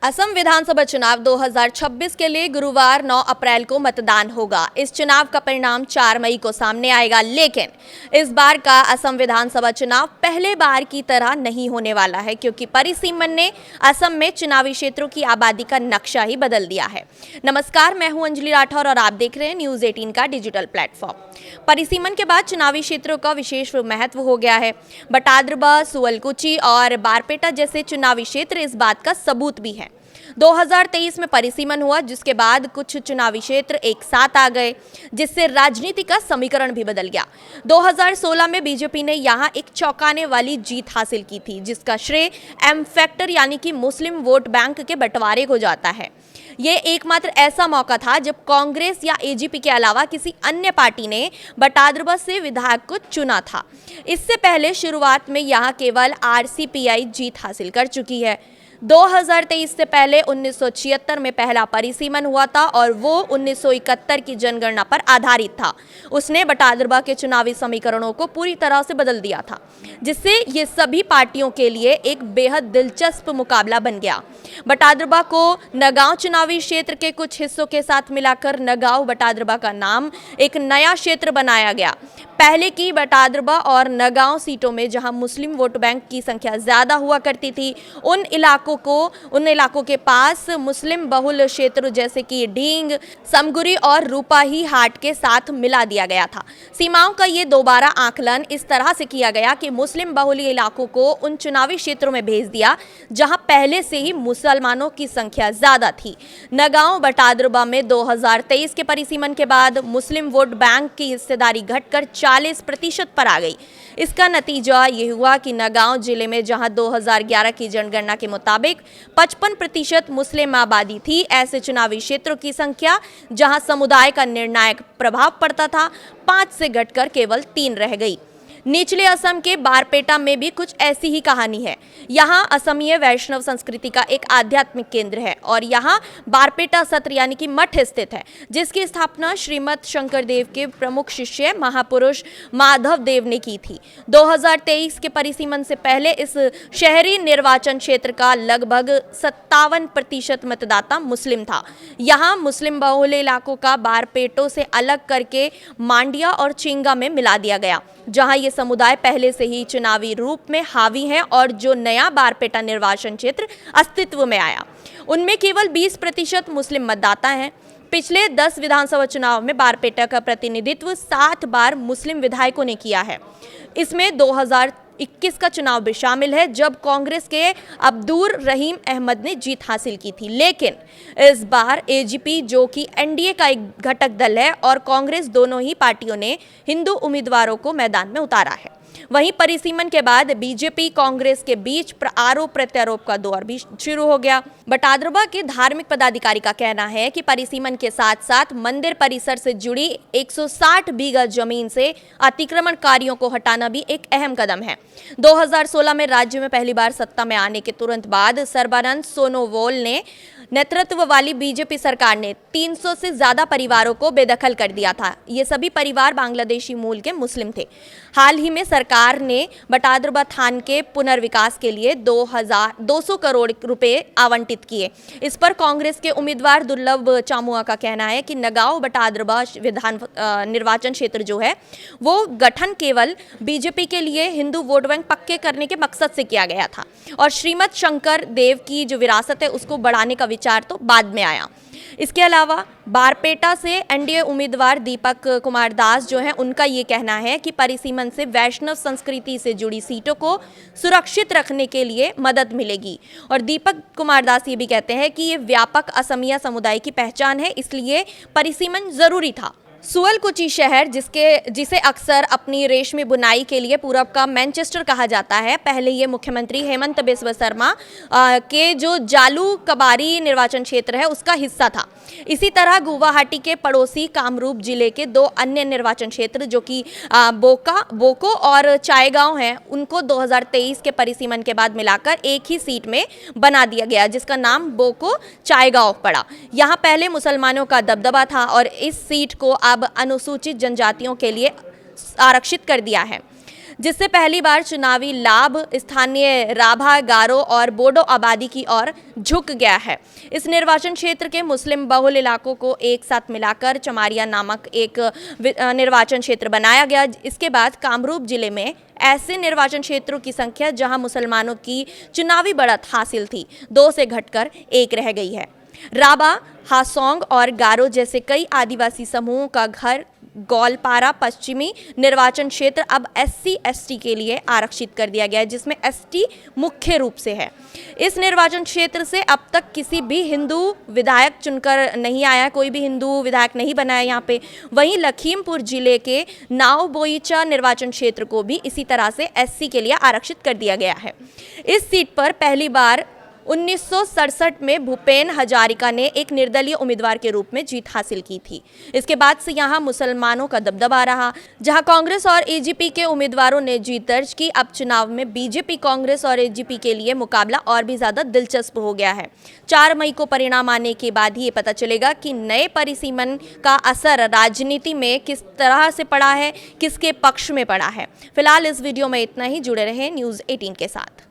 असम विधानसभा चुनाव 2026 के लिए गुरुवार 9 अप्रैल को मतदान होगा। इस चुनाव का परिणाम 4 मई को सामने आएगा, लेकिन इस बार का असम विधानसभा चुनाव पहले बार की तरह नहीं होने वाला है, क्योंकि परिसीमन ने असम में चुनावी क्षेत्रों की आबादी का नक्शा ही बदल दिया है। नमस्कार, मैं हूं अंजलि राठौर और आप देख रहे हैं न्यूज 18 का डिजिटल प्लेटफॉर्म। परिसीमन के बाद चुनावी क्षेत्रों का विशेष महत्व हो गया है। बटाद्रबा, सुवलकुची और बारपेटा जैसे चुनावी क्षेत्र इस बात का सबूत भी है। 2023 में परिसीमन हुआ, जिसके बाद कुछ चुनावी क्षेत्र एक साथ आ गए, जिससे राजनीति का समीकरण भी बदल गया। 2016 में बीजेपी ने यहां एक चौंकाने वाली जीत हासिल की थी, जिसका श्रेय एम फैक्टर यानी कि मुस्लिम वोट बैंक के बंटवारे को जाता है। ये एकमात्र ऐसा मौका था जब कांग्रेस या एजीपी के अलावा किसी अन्य पार्टी ने बटाद्रबा से विधायक को चुना था। इससे पहले शुरुआत में यहां केवल आरसीपीआई जीत हासिल कर चुकी है। 2023 से पहले 1976 में पहला परिसीमन हुआ था और वो 1971 की जनगणना पर आधारित था। उसने बटाद्रबा के चुनावी समीकरणों को पूरी तरह से बदल दिया था, जिससे ये सभी पार्टियों के लिए एक बेहद दिलचस्प मुकाबला बन गया। बटाद्रबा को नगांव चुनावी क्षेत्र के कुछ हिस्सों के साथ मिलाकर नगांव बटाद्रबा का नाम एक नया क्षेत्र बनाया गया। पहले की बटाद्रबा और नगांव सीटों में जहां मुस्लिम वोट बैंक की संख्या ज्यादा हुआ करती थी, उन इलाकों के पास मुस्लिम बहुल क्षेत्र जैसे कि ढींग, समगुरी और रूपाही हाट के साथ मिला दिया गया था। सीमाओं का ये दोबारा आकलन इस तरह से किया गया कि मुस्लिम बहुल इलाकों को उन चुनावी क्षेत्रों में भेज दिया जहां पहले से ही मुसलमानों की संख्या ज्यादा थी। नगांव बटाद्रबा में 2023 के परिसीमन के बाद मुस्लिम वोट बैंक की हिस्सेदारी घटकर 40% पर आ गई। इसका नतीजा ये हुआ कि नगांव जिले में जहां 2011 की जनगणना के मुताबिक 55% मुस्लिम आबादी थी, ऐसे चुनावी क्षेत्रों की संख्या जहां समुदाय का निर्णायक प्रभाव पड़ता था 5 से घटकर केवल 3 रह गई। निचले असम के बारपेटा में भी कुछ ऐसी ही कहानी है। यहाँ असमीय वैष्णव संस्कृति का एक आध्यात्मिक केंद्र है और यहाँ बारपेटा सत्र यानी कि मठ स्थित है, जिसकी स्थापना श्रीमद शंकर देव के प्रमुख शिष्य महापुरुष माधव देव ने की थी। 2023 के परिसीमन से पहले इस शहरी निर्वाचन क्षेत्र का लगभग 57% मतदाता मुस्लिम था। यहाँ मुस्लिम बहुल इलाकों का बारपेटों से अलग करके मांडिया और चिंगा में मिला दिया गया, जहां ये समुदाय पहले से ही चुनावी रूप में हावी हैं और जो नया बारपेटा निर्वाचन क्षेत्र अस्तित्व में आया, उनमें केवल 20% मुस्लिम मतदाता हैं। पिछले 10 विधानसभा चुनाव में बारपेटा का प्रतिनिधित्व 7 बार मुस्लिम विधायकों ने किया है। इसमें 2021 का चुनाव भी शामिल है, जब कांग्रेस के अब्दुर रहीम अहमद ने जीत हासिल की थी। लेकिन इस बार एजीपी, जो कि एनडीए का एक घटक दल है, और कांग्रेस दोनों ही पार्टियों ने हिंदू उम्मीदवारों को मैदान में उतारा है। वहीं परिसीमन के बाद बीजेपी कांग्रेस के बीच आरोप प्रत्यारोप का दौर भी शुरू हो गया। बटाद्रबा के धार्मिक पदाधिकारी का कहना है कि परिसीमन के साथ साथ मंदिर परिसर से जुड़ी 160 बीघा जमीन से अतिक्रमणकारियों को हटाना भी एक अहम कदम है। 2016 में राज्य में पहली बार सत्ता में आने के तुरंत बाद सर्बानंद सोनोवाल ने नेतृत्व वाली बीजेपी सरकार ने 300 से ज्यादा परिवारों को बेदखल कर दिया था। ये सभी परिवार बांग्लादेशी मूल के मुस्लिम थे। हाल ही में सरकार ने बटाद्रबा थान के पुनर्विकास के लिए 200 करोड़ रुपए आवंटित किए। इस पर कांग्रेस के उम्मीदवार दुर्लभ चामुआ का कहना है कि नगांव बटाद्रबा निर्वाचन क्षेत्र जो है, वो गठन केवल बीजेपी के लिए हिंदू वोट बैंक पक्के करने के मकसद से किया गया था और श्रीमद शंकर देव की जो विरासत है उसको बढ़ाने का विचार तो बाद में आया। इसके अलावा बारपेटा से एनडीए उम्मीदवार दीपक कुमार दास जो हैं, उनका ये कहना है कि परिसीमन से वैष्णव संस्कृति से जुड़ी सीटों को सुरक्षित रखने के लिए मदद मिलेगी। और दीपक कुमार दास ये भी कहते हैं कि ये व्यापक असमिया समुदाय की पहचान है, इसलिए परिसीमन जरूरी था। सुवलकुची शहर, जिसे अक्सर अपनी रेशमी बुनाई के लिए पूरब का मैनचेस्टर कहा जाता है, पहले ये मुख्यमंत्री हेमंत बिस्वा शर्मा के जो जालू कबारी निर्वाचन क्षेत्र है उसका हिस्सा था। इसी तरह गुवाहाटी के पड़ोसी कामरूप जिले के 2 अन्य निर्वाचन क्षेत्र जो कि बोको और चायगांव हैं, उनको 2023 के परिसीमन के बाद मिलाकर एक ही सीट में बना दिया गया, जिसका नाम बोको चायगांव पड़ा। यहाँ पहले मुसलमानों का दबदबा था और इस सीट को अब अनुसूचित जनजातियों के लिए आरक्षित कर दिया है। जिससे पहली बार चुनावी लाभ स्थानीय राभा, गारो और बोडो आबादी की ओर झुक गया है। इस निर्वाचन क्षेत्र के मुस्लिम बहुल इलाकों को एक साथ मिलाकर चमारिया नामक एक निर्वाचन क्षेत्र बनाया गया। इसके बाद कामरूप जिले में ऐसे निर्वाचन क्षेत्रों की संख्या जहां मुसलमानों की चुनावी बढ़त हासिल थी, 2 से घटकर 1 रह गई है। राबा, हासोंग और गारो जैसे कई आदिवासी समूहों का घर गोलपारा पश्चिमी निर्वाचन क्षेत्र अब SC/ST के लिए आरक्षित कर दिया गया है, जिसमें ST मुख्य रूप से है। इस निर्वाचन क्षेत्र से अब तक किसी भी हिंदू विधायक चुनकर नहीं आया, कोई भी हिंदू विधायक नहीं बना है यहाँ पे। वहीं लखीमपुर जिले के नावबोईचा निर्वाचन क्षेत्र को भी इसी तरह से SC के लिए आरक्षित कर दिया गया है। इस सीट पर पहली बार 1967 में भूपेन हजारिका ने एक निर्दलीय उम्मीदवार के रूप में जीत हासिल की थी। इसके बाद से यहां मुसलमानों का दबदबा रहा, जहां कांग्रेस और AGP के उम्मीदवारों ने जीत दर्ज की। अब चुनाव में BJP, कांग्रेस और AGP के लिए मुकाबला और भी ज्यादा दिलचस्प हो गया है। 4 मई को परिणाम आने के बाद ही ये पता चलेगा कि नए परिसीमन का असर राजनीति में किस तरह से पड़ा है, किसके पक्ष में पड़ा है। फिलहाल इस वीडियो में इतना ही। जुड़े रहे न्यूज़ 18 के साथ।